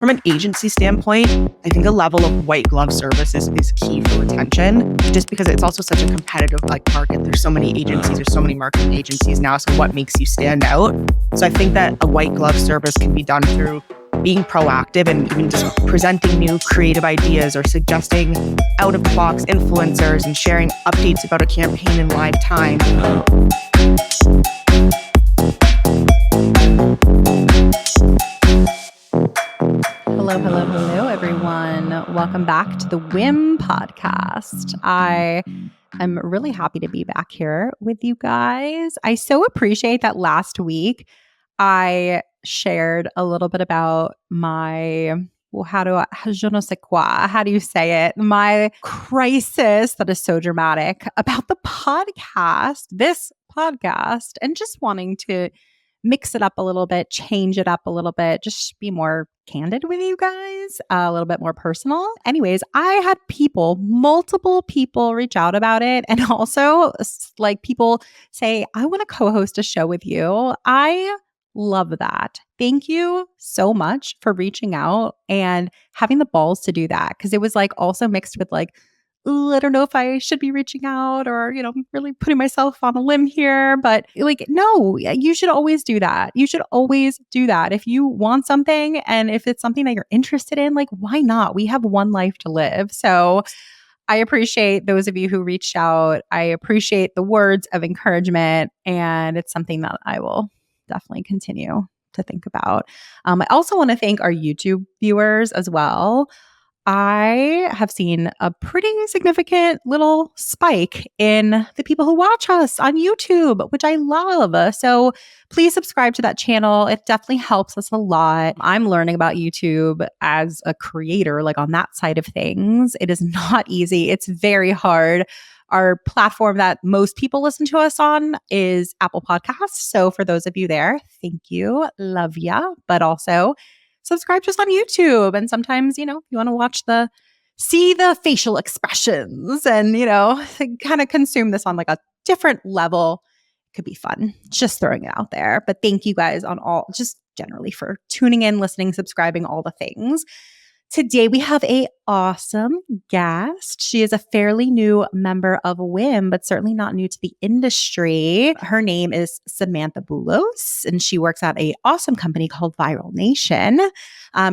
From an agency standpoint, I think a level of white glove service is key for retention, just because it's also such a competitive market. There's so many agencies, there's so many marketing agencies now. So what makes you stand out? So I think that a white glove service can be done through being proactive and even just presenting new creative ideas or suggesting out-of-the-box influencers and sharing updates about a campaign in live time. Hello, everyone. Welcome back to the WIM podcast. I am really happy to be back here with you guys. I so appreciate that last week I shared a little bit about my, je ne sais quoi, how do you say it? My crisis that is so dramatic about the podcast, this podcast, and just wanting to mix it up a little bit, change it up a little bit, just be more candid with you guys, a little bit more personal. Anyways, I had multiple people reach out about it. And also people say, I want to co-host a show with you. I love that. Thank you so much for reaching out and having the balls to do that. Cause it was also mixed with I don't know if I should be reaching out or, really putting myself on a limb here. But no, you should always do that. You should always do that. If you want something and if it's something that you're interested in, why not? We have one life to live. So I appreciate those of you who reached out. I appreciate the words of encouragement. And it's something that I will definitely continue to think about. I also want to thank our YouTube viewers as well. I have seen a pretty significant little spike in the people who watch us on YouTube, which I love. So please subscribe to that channel. It definitely helps us a lot. I'm learning about YouTube as a creator, on that side of things. It is not easy. It's very hard. Our platform that most people listen to us on is Apple Podcasts. So for those of you there, thank you. Love ya. But also subscribe just on YouTube. And sometimes, you want to see the facial expressions and, kind of consume this on a different level. It could be fun. Just throwing it out there. But thank you guys just generally for tuning in, listening, subscribing, all the things. Today, we have an awesome guest. She is a fairly new member of WIM, but certainly not new to the industry. Her name is Samantha Boulos, and she works at an awesome company called Viral Nation.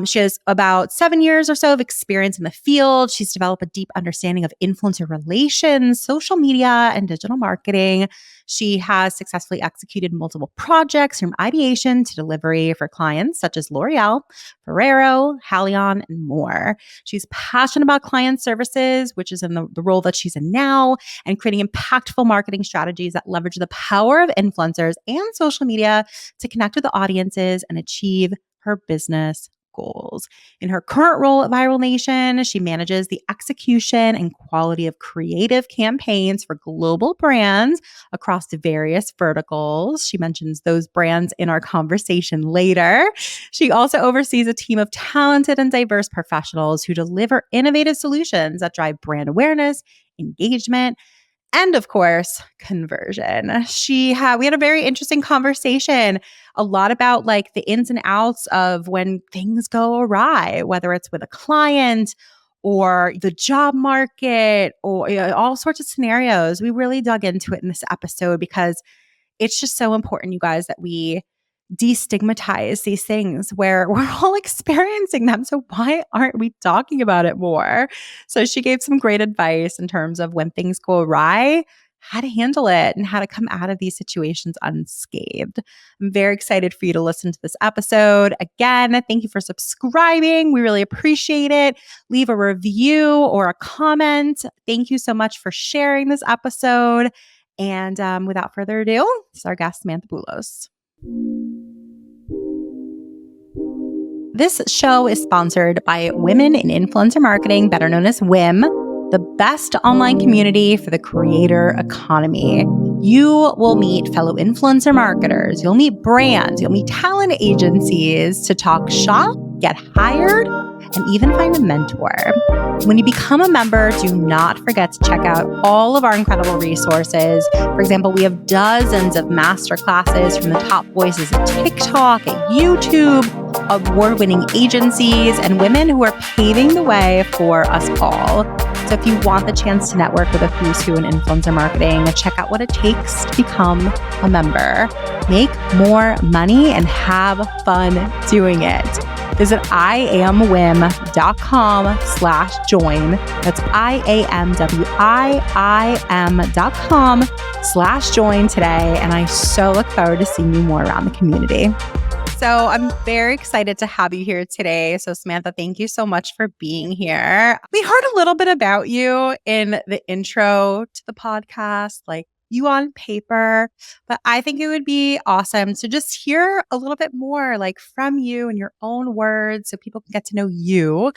She has about 7 years or so of experience in the field. She's developed a deep understanding of influencer relations, social media, and digital marketing. She has successfully executed multiple projects from ideation to delivery for clients such as L'Oreal, Ferrero, Haleon, and more. She's passionate about client services, which is in the role that she's in now, and creating impactful marketing strategies that leverage the power of influencers and social media to connect with the audiences and achieve her business goals. In her current role at Viral Nation, she manages the execution and quality of creative campaigns for global brands across the various verticals. She mentions those brands in our conversation later. She also oversees a team of talented and diverse professionals who deliver innovative solutions that drive brand awareness, engagement, and of course, conversion. We had a very interesting conversation, a lot about the ins and outs of when things go awry, whether it's with a client or the job market or all sorts of scenarios. We really dug into it in this episode because it's just so important, you guys, that we destigmatize these things where we're all experiencing them. So why aren't we talking about it more? So she gave some great advice in terms of when things go awry, how to handle it and how to come out of these situations unscathed. I'm very excited for you to listen to this episode. Again, thank you for subscribing. We really appreciate it. Leave a review or a comment. Thank you so much for sharing this episode. And without further ado, it's our guest, Samantha Boulos. This show is sponsored by Women in Influencer Marketing, better known as WIM, the best online community for the creator economy. You will meet fellow influencer marketers, you'll meet brands, you'll meet talent agencies to talk shop, get hired, and even find a mentor. When you become a member, do not forget to check out all of our incredible resources. For example, we have dozens of masterclasses from the top voices at TikTok, at YouTube, award-winning agencies, and women who are paving the way for us all. So if you want the chance to network with a who's who in influencer marketing, check out what it takes to become a member. Make more money and have fun doing it. Visit iamwim.com/join. That's iamwim.com/join today. And I so look forward to seeing you more around the community. So I'm very excited to have you here today. So Samantha, thank you so much for being here. We heard a little bit about you in the intro to the podcast, like you on paper, but I think it would be awesome to just hear a little bit more like from you in your own words so people can get to know you.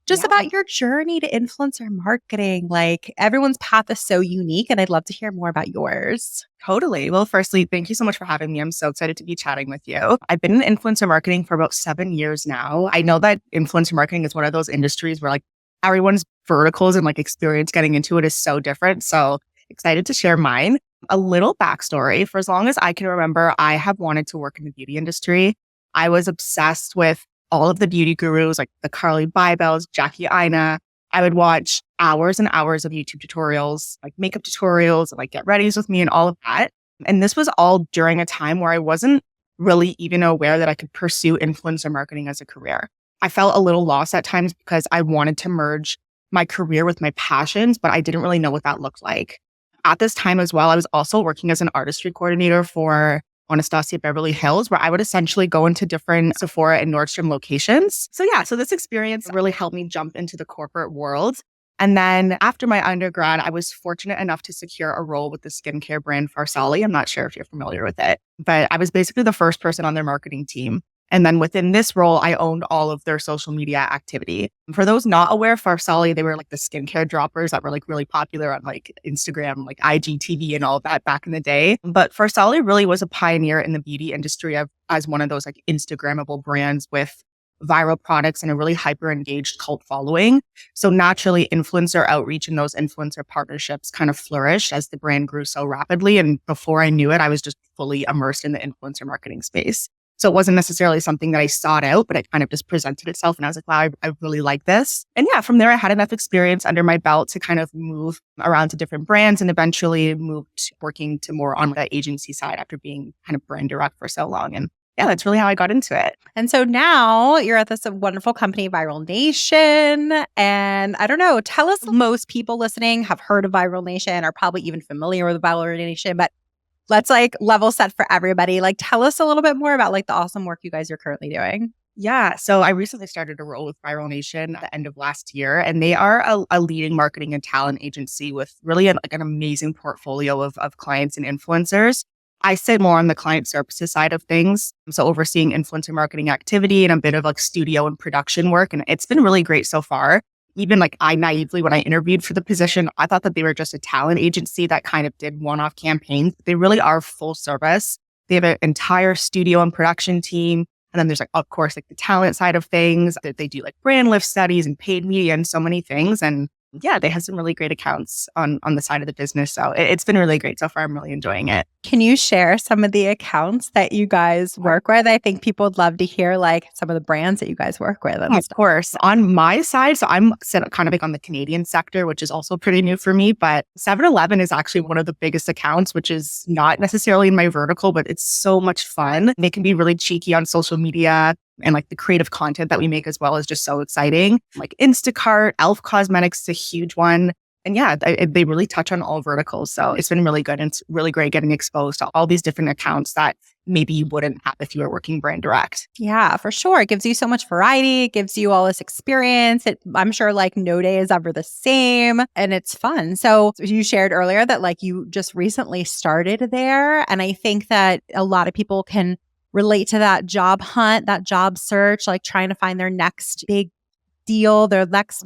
Just about your journey to influencer marketing. Like everyone's path is so unique and I'd love to hear more about yours. Totally. Well, firstly, thank you so much for having me. I'm so excited to be chatting with you. I've been in influencer marketing for about 7 years now. I know that influencer marketing is one of those industries where like everyone's verticals and like experience getting into it is so different. So excited to share mine. A little backstory. For as long as I can remember, I have wanted to work in the beauty industry. I was obsessed with all of the beauty gurus, like the Carly Bybels, Jackie Aina. I would watch hours and hours of YouTube tutorials, like makeup tutorials, and like get readies with me and all of that. And this was all during a time where I wasn't really even aware that I could pursue influencer marketing as a career. I felt a little lost at times because I wanted to merge my career with my passions, but I didn't really know what that looked like. At this time as well, I was also working as an artistry coordinator for Anastasia Beverly Hills, where I would essentially go into different Sephora and Nordstrom locations. So this experience really helped me jump into the corporate world. And then after my undergrad, I was fortunate enough to secure a role with the skincare brand Farsali. I'm not sure if you're familiar with it, but I was basically the first person on their marketing team. And then within this role, I owned all of their social media activity. For those not aware, Farsali, they were like the skincare droppers that were like really popular on like Instagram, like IGTV and all of that back in the day. But Farsali really was a pioneer in the beauty industry as one of those like Instagrammable brands with viral products and a really hyper engaged cult following. So naturally, influencer outreach and those influencer partnerships kind of flourished as the brand grew so rapidly. And before I knew it, I was just fully immersed in the influencer marketing space. So it wasn't necessarily something that I sought out, but it kind of just presented itself. And I was like, wow, I really like this. And from there, I had enough experience under my belt to kind of move around to different brands and eventually moved working to more on the agency side after being kind of brand direct for so long. And that's really how I got into it. And so now you're at this wonderful company, Viral Nation. And I don't know, tell us, most people listening have heard of Viral Nation, are probably even familiar with Viral Nation, but let's like level set for everybody. Like tell us a little bit more about like the awesome work you guys are currently doing. Yeah. So I recently started a role with Viral Nation at the end of last year, and they are a leading marketing and talent agency with really an amazing portfolio of clients and influencers. I sit more on the client services side of things. So overseeing influencer marketing activity and a bit of like studio and production work. And it's been really great so far. Even like I naively, when I interviewed for the position, I thought that they were just a talent agency that kind of did one-off campaigns. They really are full service. They have an entire studio and production team. And then there's like, of course, like the talent side of things. They do like brand lift studies and paid media and so many things. And they have some really great accounts on the side of the business. So it's been really great so far. I'm really enjoying it. Can you share some of the accounts that you guys work with? I think people would love to hear like some of the brands that you guys work with. And of course. On my side, so I'm kind of like on the Canadian sector, which is also pretty new for me. But 7-Eleven is actually one of the biggest accounts, which is not necessarily in my vertical, but it's so much fun. They can be really cheeky on social media. And like the creative content that we make as well is just so exciting. Like Instacart, Elf Cosmetics is a huge one. And they really touch on all verticals. So it's been really good. And it's really great getting exposed to all these different accounts that maybe you wouldn't have if you were working brand direct. Yeah, for sure. It gives you so much variety. It gives you all this experience. I'm sure like no day is ever the same and it's fun. So you shared earlier that like you just recently started there. And I think that a lot of people can relate to that job hunt, that job search, like trying to find their next big deal, their next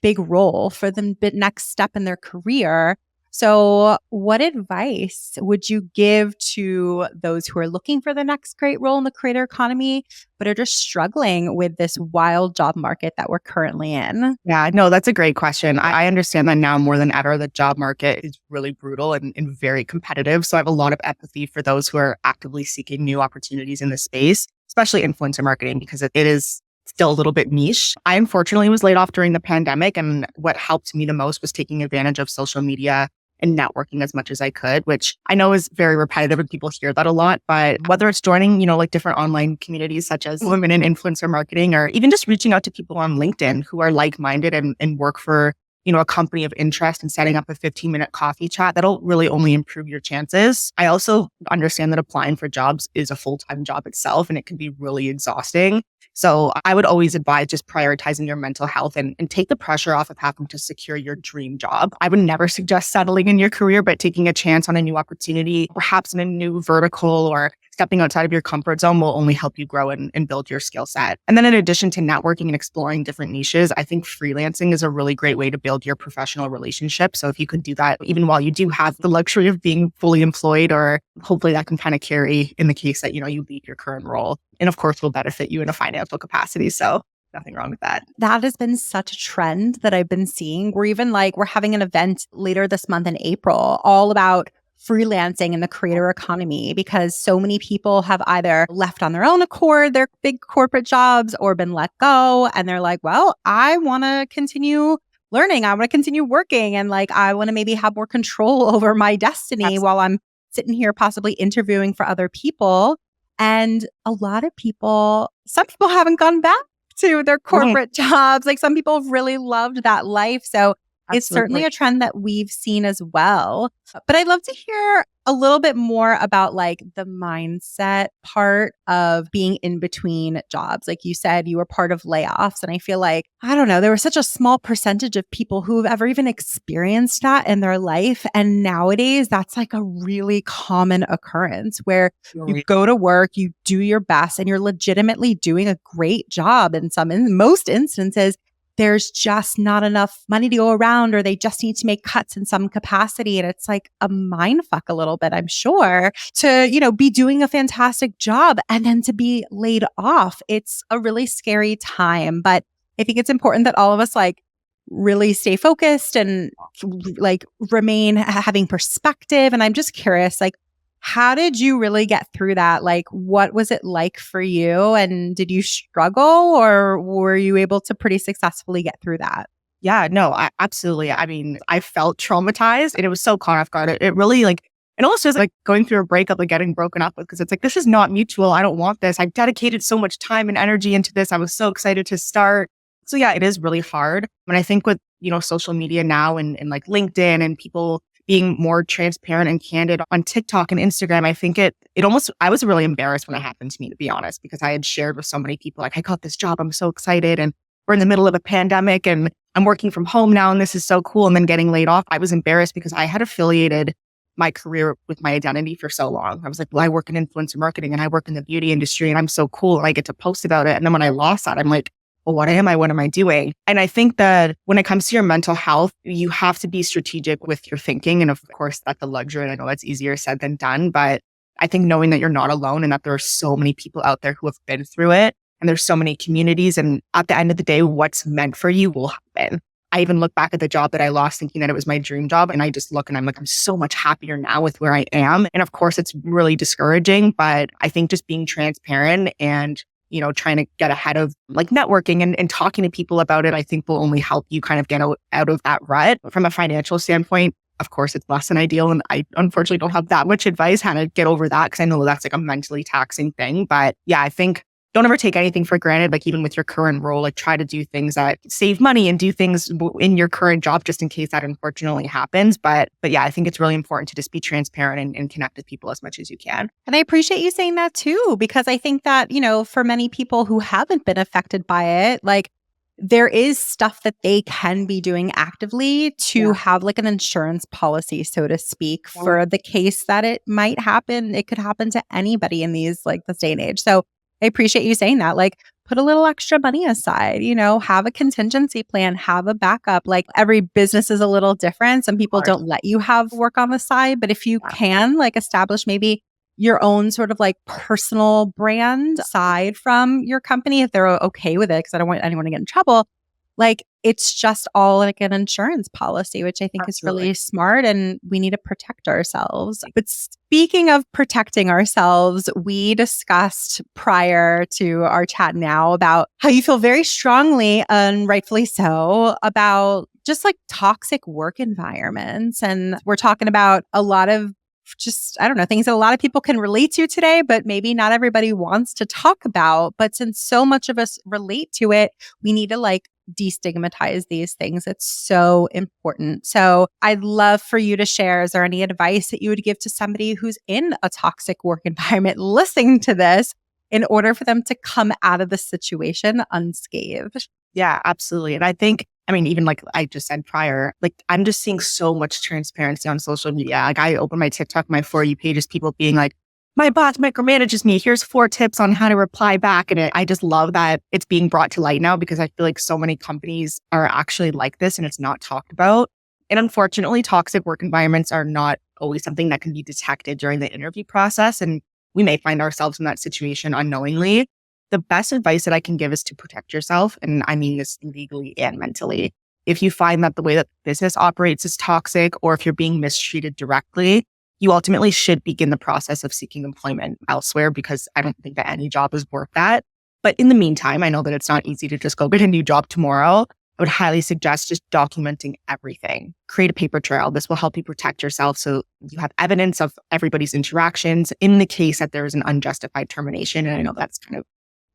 big role for the next step in their career. So what advice would you give to those who are looking for the next great role in the creator economy, but are just struggling with this wild job market that we're currently in? Yeah, no, that's a great question. I understand that now more than ever, the job market is really brutal and very competitive. So I have a lot of empathy for those who are actively seeking new opportunities in the space. especially influencer marketing, because it is still a little bit niche. I unfortunately was laid off during the pandemic. And what helped me the most was taking advantage of social media and networking as much as I could, which I know is very repetitive and people hear that a lot. But whether it's joining, like different online communities such as Women in Influencer Marketing, or even just reaching out to people on LinkedIn who are like-minded and work for, a company of interest, and setting up a 15-minute coffee chat, that'll really only improve your chances. I also understand that applying for jobs is a full-time job itself, and it can be really exhausting. So I would always advise just prioritizing your mental health and take the pressure off of having to secure your dream job. I would never suggest settling in your career, but taking a chance on a new opportunity, perhaps in a new vertical, or stepping outside of your comfort zone will only help you grow and build your skill set. And then in addition to networking and exploring different niches, I think freelancing is a really great way to build your professional relationship. So if you could do that, even while you do have the luxury of being fully employed, or hopefully that can kind of carry in the case that, you leave your current role, and of course will benefit you in a financial capacity. So nothing wrong with that. That has been such a trend that I've been seeing. We're having an event later this month in April all about freelancing in the creator economy, because so many people have either left on their own accord their big corporate jobs or been let go. And they're like, well, I want to continue learning. I want to continue working. And I want to maybe have more control over my destiny. Absolutely. While I'm sitting here possibly interviewing for other people. And a lot of people, some people haven't gone back to their corporate jobs. Some people really loved that life. So it's certainly a trend that we've seen as well. But I'd love to hear a little bit more about the mindset part of being in between jobs. Like you said, you were part of layoffs. And I feel I don't know, there was such a small percentage of people who have ever even experienced that in their life. And nowadays, that's a really common occurrence where you go to work, you do your best, and you're legitimately doing a great job in most instances. There's just not enough money to go around, or they just need to make cuts in some capacity. And it's a mind fuck a little bit, I'm sure, to, be doing a fantastic job and then to be laid off. It's a really scary time. But I think it's important that all of us really stay focused and remain having perspective. And I'm just curious, how did you really get through that? What was it like for you? And did you struggle, or were you able to pretty successfully get through that? Yeah, no, absolutely. I mean, I felt traumatized, and it was so caught off guard. It really it almost is like going through a breakup, getting broken up with, because it's this is not mutual. I don't want this. I've dedicated so much time and energy into this. I was so excited to start. So yeah, it is really hard. And I think with, social media now and LinkedIn and people being more transparent and candid on TikTok and Instagram, I think I was really embarrassed when it happened to me, to be honest, because I had shared with so many people, I got this job, I'm so excited. And we're in the middle of a pandemic and I'm working from home now and this is so cool. And then getting laid off, I was embarrassed because I had affiliated my career with my identity for so long. I was well, I work in influencer marketing and I work in the beauty industry and I'm so cool and I get to post about it. And then when I lost that, I'm well, what am I? What am I doing? And I think that when it comes to your mental health, you have to be strategic with your thinking. And of course, that's a luxury. And I know that's easier said than done. But I think knowing that you're not alone and that there are so many people out there who have been through it, and there's so many communities. And at the end of the day, what's meant for you will happen. I even look back at the job that I lost thinking that it was my dream job. And I just look and I'm I'm so much happier now with where I am. And of course, it's really discouraging. But I think just being transparent and trying to get ahead of networking and talking to people about it, I think will only help you kind of get out of that rut. From a financial standpoint, of course, it's less than ideal. And I unfortunately don't have that much advice how to get over that, because I know that's a mentally taxing thing. But yeah, I think don't ever take anything for granted. Even with your current role, try to do things that save money and do things in your current job just in case that unfortunately happens. But yeah, I think it's really important to just be transparent and connect with people as much as you can. And I appreciate you saying that too, because I think that, for many people who haven't been affected by it, there is stuff that they can be doing actively to have an insurance policy, so to speak, for the case that it might happen. It could happen to anybody in these, this day and age. So I appreciate you saying that. Put a little extra money aside, have a contingency plan, have a backup. Every business is a little different. Some people don't let you have work on the side, but if you can, establish maybe your own sort of personal brand aside from your company, if they're okay with it, because I don't want anyone to get in trouble. Like it's just all like an insurance policy, which I think is Absolutely. really smart, and we need to protect ourselves. But speaking of protecting ourselves, we discussed prior to our chat now about how you feel very strongly, and rightfully so, about just like toxic work environments. And we're talking about a lot of just, I don't know, things that a lot of people can relate to today, but maybe not everybody wants to talk about. But since so much of us relate to it, we need to like destigmatize these things. It's so important. So I'd love for you to share, is there any advice that you would give to somebody who's in a toxic work environment listening to this in order for them to come out of the situation unscathed? Yeah, absolutely. And I think, I mean, even like I just said prior, like I'm just seeing so much transparency on social media. Like I open my TikTok, my For You pages, people being like, my boss micromanages me. Here's 4 tips on how to reply back. And I just love that it's being brought to light now, because I feel like so many companies are actually like this and it's not talked about. And unfortunately, toxic work environments are not always something that can be detected during the interview process. And we may find ourselves in that situation unknowingly. The best advice that I can give is to protect yourself. And I mean this legally and mentally. If you find that the way that business operates is toxic, or if you're being mistreated directly, you ultimately should begin the process of seeking employment elsewhere, because I don't think that any job is worth that. But in the meantime, I know that it's not easy to just go get a new job tomorrow. I would highly suggest just documenting everything. Create a paper trail. This will help you protect yourself so you have evidence of everybody's interactions in the case that there is an unjustified termination. And I know that's kind of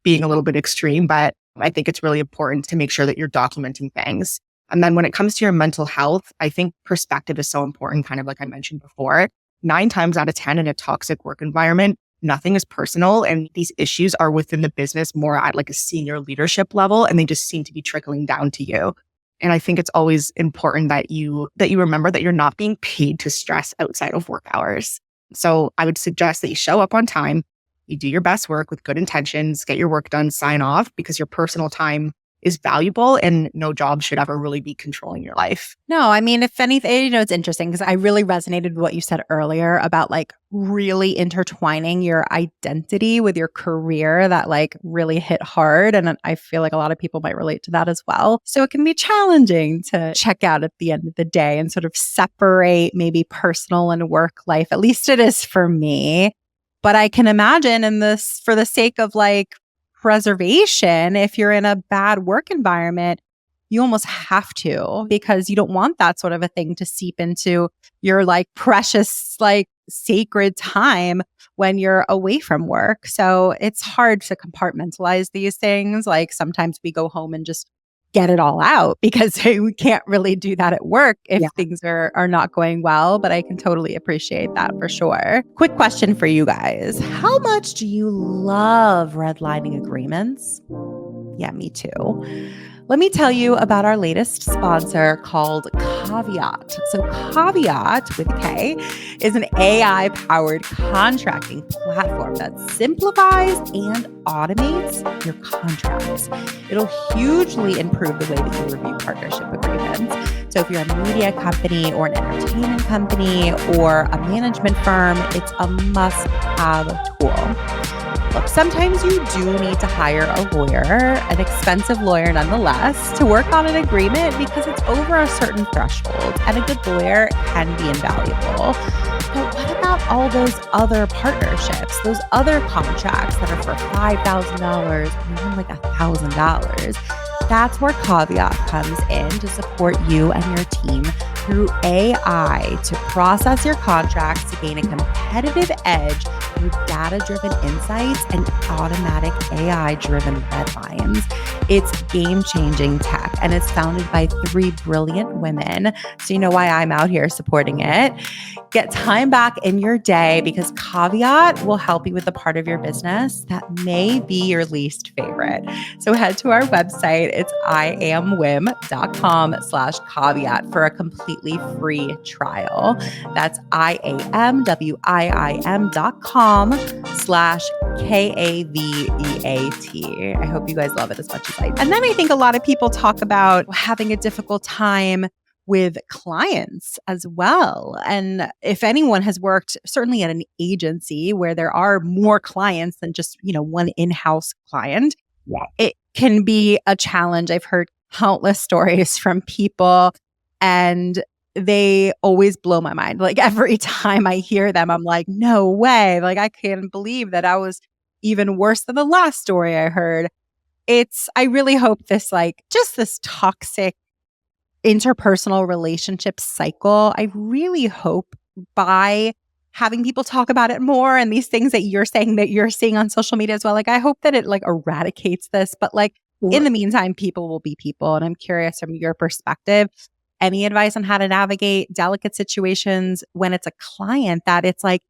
being a little bit extreme, but I think it's really important to make sure that you're documenting things. And then when it comes to your mental health, I think perspective is so important, kind of like I mentioned before. 9 times out of 10 in a toxic work environment, nothing is personal. And these issues are within the business more at like a senior leadership level, and they just seem to be trickling down to you. And I think it's always important that you remember that you're not being paid to stress outside of work hours. So I would suggest that you show up on time, you do your best work with good intentions, get your work done, sign off, because your personal time is valuable and no job should ever really be controlling your life. No, I mean, if anything, it's interesting because I really resonated with what you said earlier about like really intertwining your identity with your career. That like really hit hard. And I feel like a lot of people might relate to that as well. So it can be challenging to check out at the end of the day and sort of separate maybe personal and work life. At least it is for me. But I can imagine in this, for the sake of like preservation, if you're in a bad work environment, you almost have to, because you don't want that sort of a thing to seep into your like precious, like sacred time when you're away from work. So it's hard to compartmentalize these things. Like sometimes we go home and just get it all out because we can't really do that at work if things are not going well. But I can totally appreciate that for sure. Quick question for you guys. How much do you love redlining agreements? Yeah, me too. Let me tell you about our latest sponsor called Caveat. So Caveat with K is an AI-powered contracting platform that simplifies and automates your contracts. It'll hugely improve the way that you review partnership agreements. So if you're a media company or an entertainment company or a management firm, it's a must-have tool. Look, sometimes you do need to hire a lawyer, an expensive lawyer nonetheless, to work on an agreement because it's over a certain threshold, and a good lawyer can be invaluable. But what about all those other partnerships, those other contracts that are for $5,000 or even like $1,000? That's where Caveat comes in to support you and your team through AI to process your contracts to gain a competitive edge through data-driven insights and automatic AI-driven deadlines. It's game-changing tech, and it's founded by 3 brilliant women. So you know why I'm out here supporting it. Get time back in your day because Caveat will help you with the part of your business that may be your least favorite. So head to our website. It's iamwim.com/caveat for a completely free trial. That's iamwim.com/KAVEAT. I hope you guys love it as much as I do. And then I think a lot of people talk about having a difficult time with clients as well. And if anyone has worked certainly at an agency where there are more clients than just, one in-house client, it can be a challenge. I've heard countless stories from people, and they always blow my mind. Like every time I hear them, I'm like, no way. Like I can't believe that I was even worse than the last story I heard. I really hope this toxic interpersonal relationship cycle, I really hope by having people talk about it more and these things that you're saying that you're seeing on social media as well, like I hope that it like eradicates this. But like in the meantime, people will be people. And I'm curious from your perspective, any advice on how to navigate delicate situations when it's a client that it's like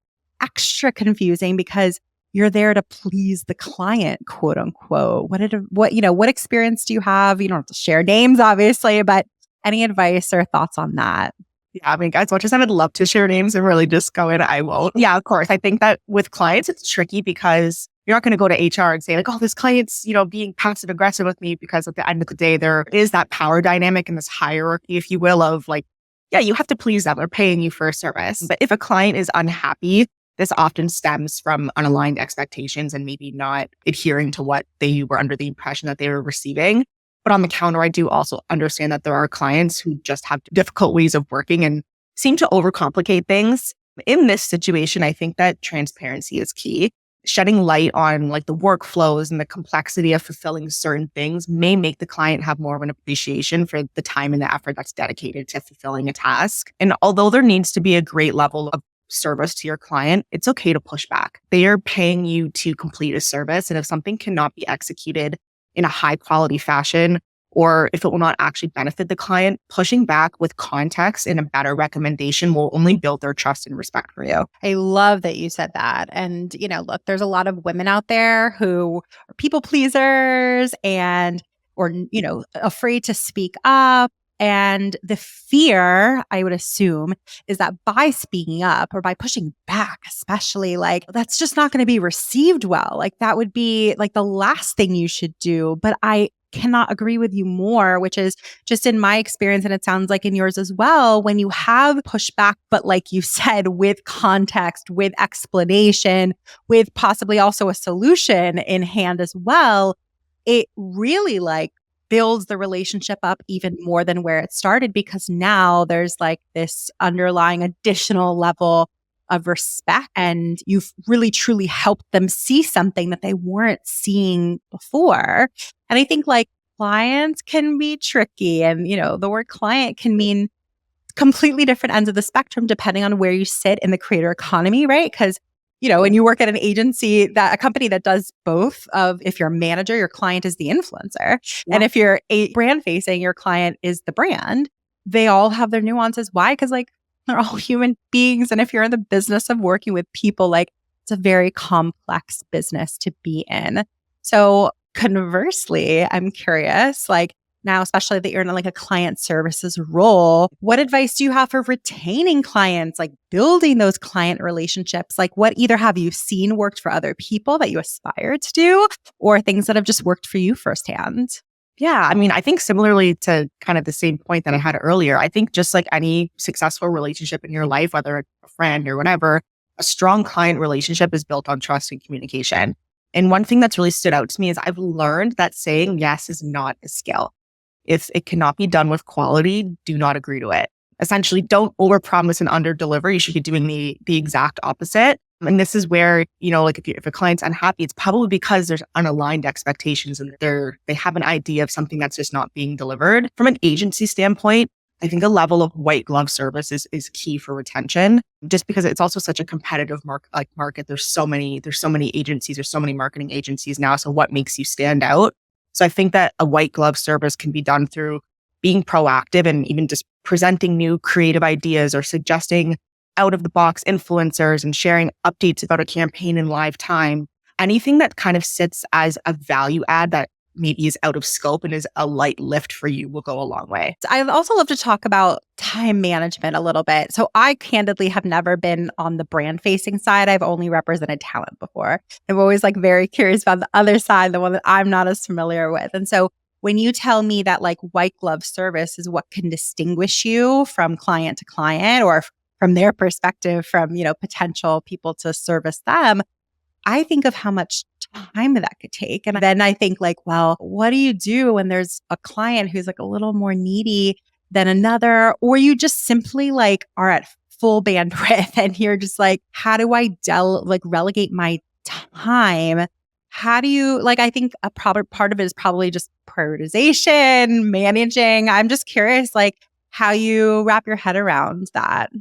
extra confusing because you're there to please the client, quote unquote. What experience do you have? You don't have to share names, obviously, but any advice or thoughts on that? Yeah, I mean, guys, much as I would love to share names and really just go in, I won't. Yeah, of course. I think that with clients, it's tricky because you're not going to go to HR and say like, oh, this client's, being passive aggressive with me, because at the end of the day, there is that power dynamic and this hierarchy, if you will, of like, yeah, you have to please them. They're paying you for a service. But if a client is unhappy, this often stems from unaligned expectations and maybe not adhering to what they were under the impression that they were receiving. But on the counter, I do also understand that there are clients who just have difficult ways of working and seem to overcomplicate things. In this situation, I think that transparency is key. Shedding light on like the workflows and the complexity of fulfilling certain things may make the client have more of an appreciation for the time and the effort that's dedicated to fulfilling a task. And although there needs to be a great level of service to your client, it's okay to push back. They are paying you to complete a service. And if something cannot be executed in a high quality fashion, or if it will not actually benefit the client, pushing back with context and a better recommendation will only build their trust and respect for you. I love that you said that. And, look, there's a lot of women out there who are people pleasers or afraid to speak up. And the fear, I would assume, is that by speaking up or by pushing back, especially, like that's just not going to be received well. Like that would be like the last thing you should do. But I cannot agree with you more, which is just in my experience, and it sounds like in yours as well, when you have pushback, but like you said, with context, with explanation, with possibly also a solution in hand as well, it really like builds the relationship up even more than where it started, because now there's like this underlying additional level of respect, and you've really truly helped them see something that they weren't seeing before. And I think like clients can be tricky, and the word client can mean completely different ends of the spectrum depending on where you sit in the creator economy, right? Because when you work at an agency, a company that does both of, if you're a manager, your client is the influencer. Yeah. And if you're a brand facing, your client is the brand. They all have their nuances. Why? Because like they're all human beings. And if you're in the business of working with people, like it's a very complex business to be in. So conversely, I'm curious, like now, especially that you're in like a client services role, what advice do you have for retaining clients, like building those client relationships? Like what either have you seen worked for other people that you aspire to do, or things that have just worked for you firsthand? Yeah, I mean, I think similarly to kind of the same point that I had earlier, I think just like any successful relationship in your life, whether it's a friend or whatever, a strong client relationship is built on trust and communication. And one thing that's really stood out to me is I've learned that saying yes is not a skill. If it cannot be done with quality, do not agree to it. Essentially, don't overpromise and underdeliver. You should be doing the exact opposite. And this is where, like if a client's unhappy, it's probably because there's unaligned expectations and they have an idea of something that's just not being delivered. From an agency standpoint, I think a level of white glove service is key for retention, just because it's also such a competitive market. There's so many agencies, there's so many marketing agencies now. So what makes you stand out? So I think that a white glove service can be done through being proactive and even just presenting new creative ideas or suggesting out of the box influencers and sharing updates about a campaign in live time. Anything that kind of sits as a value add that maybe is out of scope and is a light lift for you will go a long way. I'd also love to talk about time management a little bit. So I candidly have never been on the brand facing side. I've only represented talent before. I'm always like very curious about the other side, the one that I'm not as familiar with. And so when you tell me that like white glove service is what can distinguish you from client to client, or from their perspective, from, potential people to service them, I think of how much time that could take. And then I think like, well, what do you do when there's a client who's like a little more needy than another, or you just simply like are at full bandwidth and you're just like, how do I relegate my time? How do you like, I think a part of it is probably just prioritization, managing. I'm just curious, like how you wrap your head around that.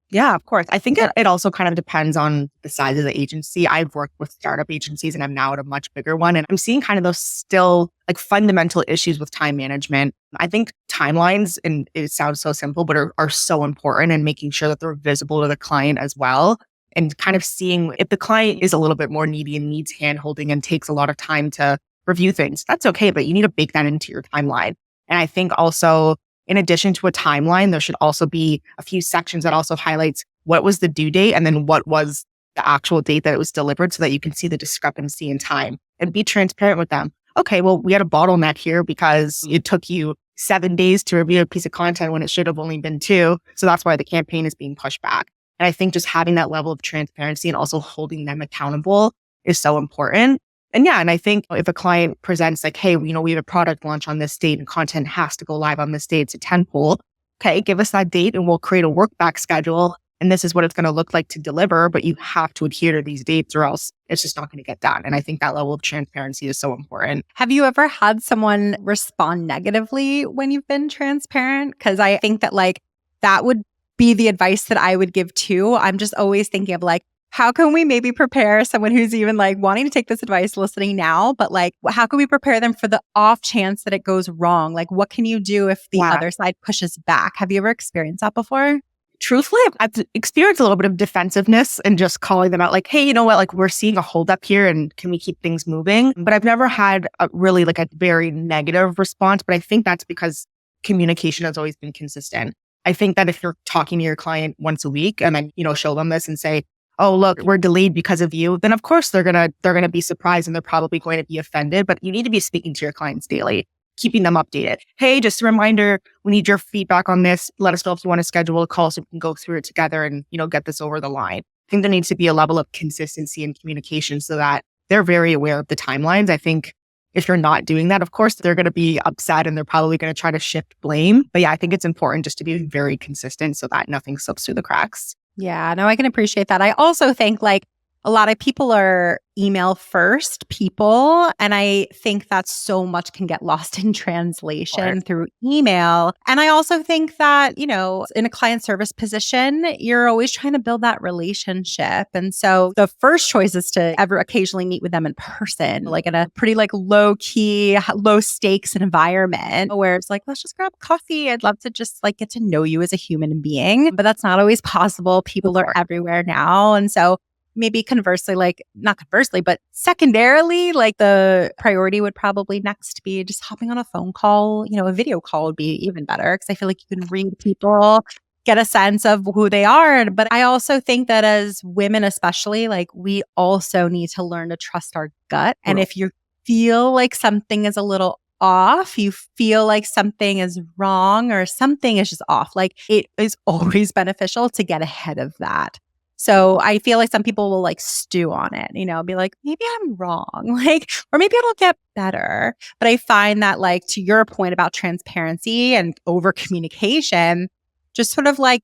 Yeah, of course. I think it also kind of depends on the size of the agency. I've worked with startup agencies and I'm now at a much bigger one. And I'm seeing kind of those still like fundamental issues with time management. I think timelines, and it sounds so simple, but are so important, and making sure that they're visible to the client as well. And kind of seeing if the client is a little bit more needy and needs handholding and takes a lot of time to review things, that's okay, but you need to bake that into your timeline. And I think also, in addition to a timeline, there should also be a few sections that also highlights what was the due date and then what was the actual date that it was delivered, so that you can see the discrepancy in time and be transparent with them. Okay, well, we had a bottleneck here because it took you 7 days to review a piece of content when it should have only been 2. So that's why the campaign is being pushed back. And I think just having that level of transparency and also holding them accountable is so important. And I think if a client presents like, hey, we have a product launch on this date and content has to go live on this date, it's a tentpole. Okay, give us that date and we'll create a work back schedule. And this is what it's going to look like to deliver, but you have to adhere to these dates or else it's just not going to get done. And I think that level of transparency is so important. Have you ever had someone respond negatively when you've been transparent? Because I think that like that would be the advice that I would give too. I'm just always thinking of like, how can we maybe prepare someone who's even like wanting to take this advice listening now, but like, how can we prepare them for the off chance that it goes wrong? Like, what can you do if the other side pushes back? Have you ever experienced that before? Truthfully, I've experienced a little bit of defensiveness and just calling them out like, hey, you know what? Like, we're seeing a holdup here and can we keep things moving? But I've never had really like a very negative response. But I think that's because communication has always been consistent. I think that if you're talking to your client once a week and then, show them this and say, oh, look, we're delayed because of you, then of course they're going to be surprised and they're probably going to be offended. But you need to be speaking to your clients daily, keeping them updated. Hey, just a reminder, we need your feedback on this. Let us know if you want to schedule a call so we can go through it together and, get this over the line. I think there needs to be a level of consistency and communication so that they're very aware of the timelines. I think if you're not doing that, of course, they're going to be upset and they're probably going to try to shift blame. But I think it's important just to be very consistent so that nothing slips through the cracks. Yeah, no, I can appreciate that. I also think like a lot of people are email first people. And I think that so much can get lost in translation through email. And I also think that, in a client service position, you're always trying to build that relationship. And so the first choice is to ever occasionally meet with them in person, like in a pretty like low key, low stakes environment where it's like, let's just grab coffee. I'd love to just like get to know you as a human being. But that's not always possible. People are everywhere now. And so maybe conversely, like not conversely, but secondarily, like the priority would probably next be just hopping on a phone call. A video call would be even better because I feel like you can read people, get a sense of who they are. But I also think that as women, especially, like we also need to learn to trust our gut. And if you feel like something is a little off, you feel like something is wrong or something is just off, like it is always beneficial to get ahead of that. So I feel like some people will like stew on it, be like, maybe I'm wrong, like, or maybe it'll get better. But I find that like to your point about transparency and over communication, just sort of like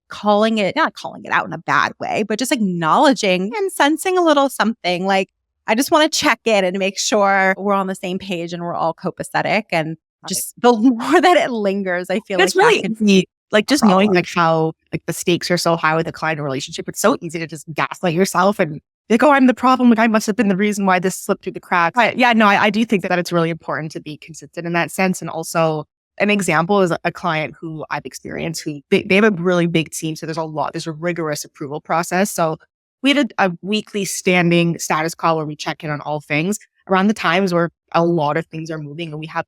not calling it out in a bad way, but just acknowledging and sensing a little something like, I just want to check in and make sure we're on the same page and we're all copacetic. And just the more that it lingers, I feel it's like really easy. Like just knowing like how like the stakes are so high with a client relationship, it's so easy to just gaslight yourself and like, oh, I'm the problem. Like I must have been the reason why this slipped through the cracks. But I do think that it's really important to be consistent in that sense. And also an example is a client who I've experienced who they have a really big team. So there's a rigorous approval process. So we had a weekly standing status call where we check in on all things around the times where a lot of things are moving and we have,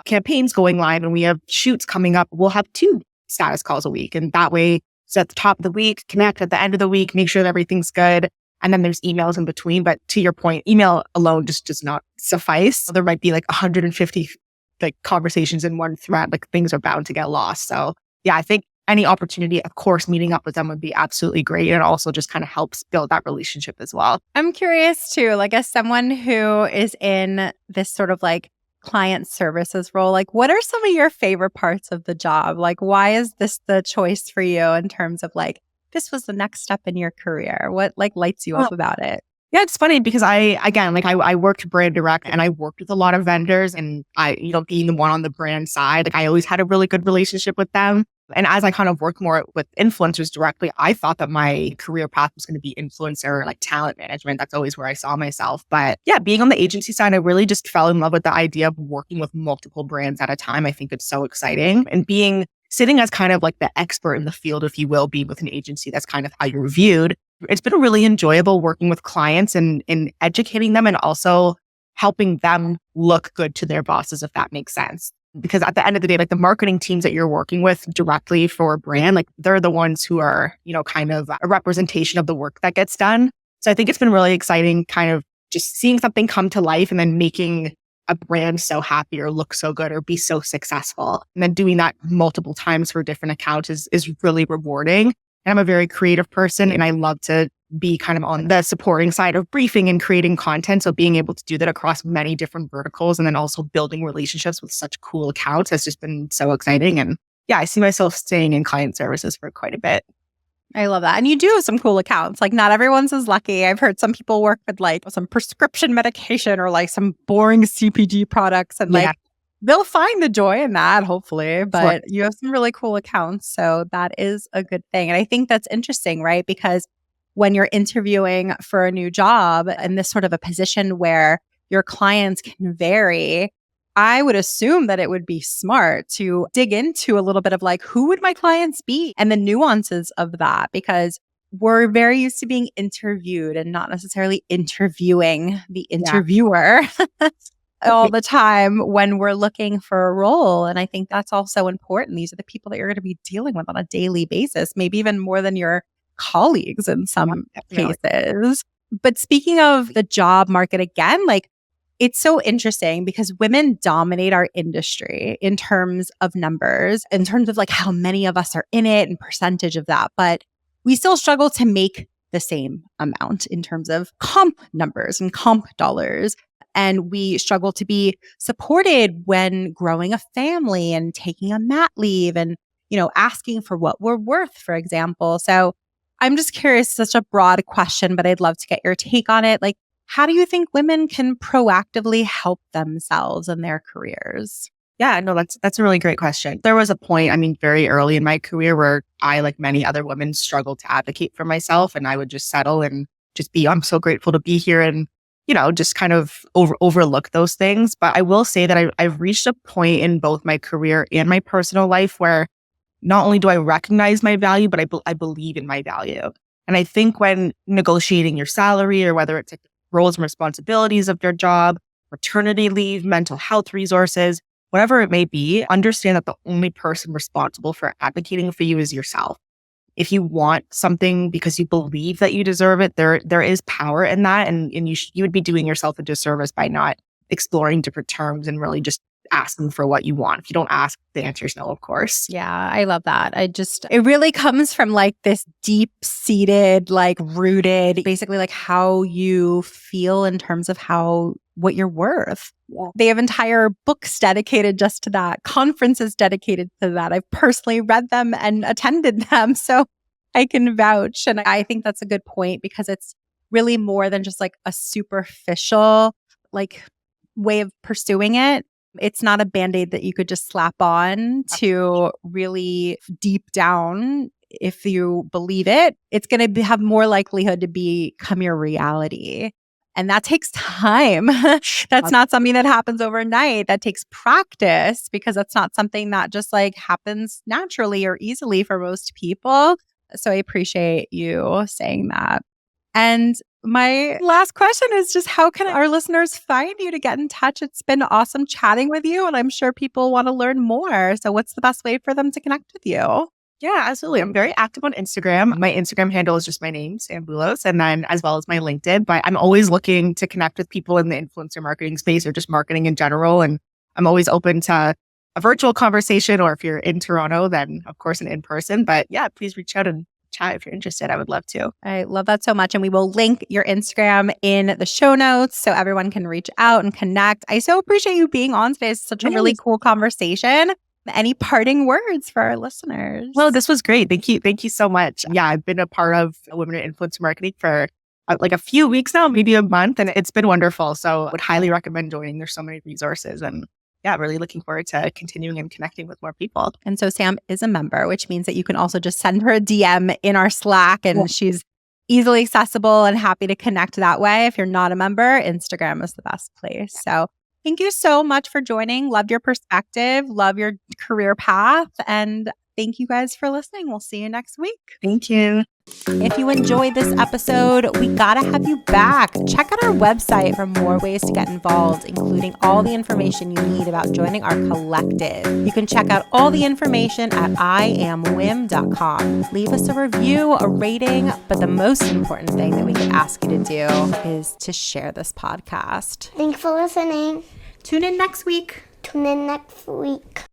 campaigns going live and we have shoots coming up. We'll have 2 status calls a week. And that way it's at the top of the week, connect at the end of the week, make sure that everything's good. And then there's emails in between. But to your point, email alone just does not suffice. So there might be like 150 like conversations in one thread, like things are bound to get lost. So I think any opportunity, of course, meeting up with them would be absolutely great. And it also just kind of helps build that relationship as well. I'm curious too, like as someone who is in this sort of like client services role, like what are some of your favorite parts of the job? Like why is this the choice for you in terms of like, this was the next step in your career? What like lights you up about it? Yeah, it's funny because I worked brand direct and I worked with a lot of vendors, and being the one on the brand side, like I always had a really good relationship with them. And as I kind of worked more with influencers directly, I thought that my career path was going to be influencer, like talent management. That's always where I saw myself. But yeah, being on the agency side, I really just fell in love with the idea of working with multiple brands at a time. I think it's so exciting. And sitting as kind of like the expert in the field, if you will, be with an agency, that's kind of how you're viewed. It's been really enjoyable working with clients and educating them and also helping them look good to their bosses, if that makes sense. Because at the end of the day, like the marketing teams that you're working with directly for a brand, like they're the ones who are, kind of a representation of the work that gets done. So I think it's been really exciting kind of just seeing something come to life and then making a brand so happy or look so good or be so successful. And then doing that multiple times for different accounts is really rewarding. And I'm a very creative person and I love to be kind of on the supporting side of briefing and creating content. So being able to do that across many different verticals and then also building relationships with such cool accounts has just been so exciting. And yeah, I see myself staying in client services for quite a bit. I love that. And you do have some cool accounts. Like not everyone's as lucky. I've heard some people work with like some prescription medication or like some boring CPG products and like they'll find the joy in that, hopefully. But you have some really cool accounts. So that is a good thing. And I think that's interesting, right? Because when you're interviewing for a new job and this sort of a position where your clients can vary, I would assume that it would be smart to dig into a little bit of like, who would my clients be and the nuances of that? Because we're very used to being interviewed and not necessarily interviewing the interviewer. All the time when we're looking for a role. And I think that's also important. These are the people that you're going to be dealing with on a daily basis, maybe even more than your colleagues in some cases. But speaking of the job market again, like it's so interesting because women dominate our industry in terms of numbers, in terms of like how many of us are in it and percentage of that. But we still struggle to make the same amount in terms of comp numbers and comp dollars. And we struggle to be supported when growing a family and taking a mat leave and, asking for what we're worth, for example. So I'm just curious, such a broad question, but I'd love to get your take on it. Like, how do you think women can proactively help themselves in their careers? Yeah, no, that's a really great question. There was a point, very early in my career where I, like many other women, struggled to advocate for myself and I would just settle and just I'm so grateful to be here and just kind of overlook those things. But I will say that I've reached a point in both my career and my personal life where not only do I recognize my value, but I believe in my value. And I think when negotiating your salary or whether it's like roles and responsibilities of your job, maternity leave, mental health resources, whatever it may be, understand that the only person responsible for advocating for you is yourself. If you want something because you believe that you deserve it, there is power in that. And you would be doing yourself a disservice by not exploring different terms and really just asking for what you want. If you don't ask, the answer is no, of course. Yeah, I love that. It really comes from like this deep seated, like rooted, basically like how you feel in terms of what you're worth. Yeah. They have entire books dedicated just to that, conferences dedicated to that. I've personally read them and attended them. So I can vouch. And I think that's a good point because it's really more than just like a superficial like way of pursuing it. It's not a Band-Aid that you could just slap on to really deep down. If you believe it, it's going to have more likelihood to become your reality. And that takes time. That's not something that happens overnight. That takes practice because that's not something that just like happens naturally or easily for most people. So I appreciate you saying that. And my last question is just how can our listeners find you to get in touch? It's been awesome chatting with you and I'm sure people want to learn more. So what's the best way for them to connect with you? Yeah, absolutely. I'm very active on Instagram. My Instagram handle is just my name, Sam Boulos, and then as well as my LinkedIn. But I'm always looking to connect with people in the influencer marketing space or just marketing in general. And I'm always open to a virtual conversation, or if you're in Toronto, then of course an in-person. But yeah, please reach out and chat if you're interested. I would love to. I love that so much. And we will link your Instagram in the show notes so everyone can reach out and connect. I so appreciate you being on today. It's such a really cool conversation. Any parting words for our listeners? Well, this was great. Thank you. Thank you so much. Yeah, I've been a part of Women in Influencer Marketing for like a few weeks now, maybe a month, and it's been wonderful. So I would highly recommend joining. There's so many resources, and yeah, really looking forward to continuing and connecting with more people. And so Sam is a member, which means that you can also just send her a DM in our Slack, and she's easily accessible and happy to connect that way. If you're not a member, Instagram is the best place. So thank you so much for joining. Loved your perspective, love your career path, and thank you guys for listening. We'll see you next week. Thank you. If you enjoyed this episode, we gotta have you back. Check out our website for more ways to get involved, including all the information you need about joining our collective. You can check out all the information at iamwim.com. Leave us a review, a rating, but the most important thing that we could ask you to do is to share this podcast. Thanks for listening. Tune in next week. Tune in next week.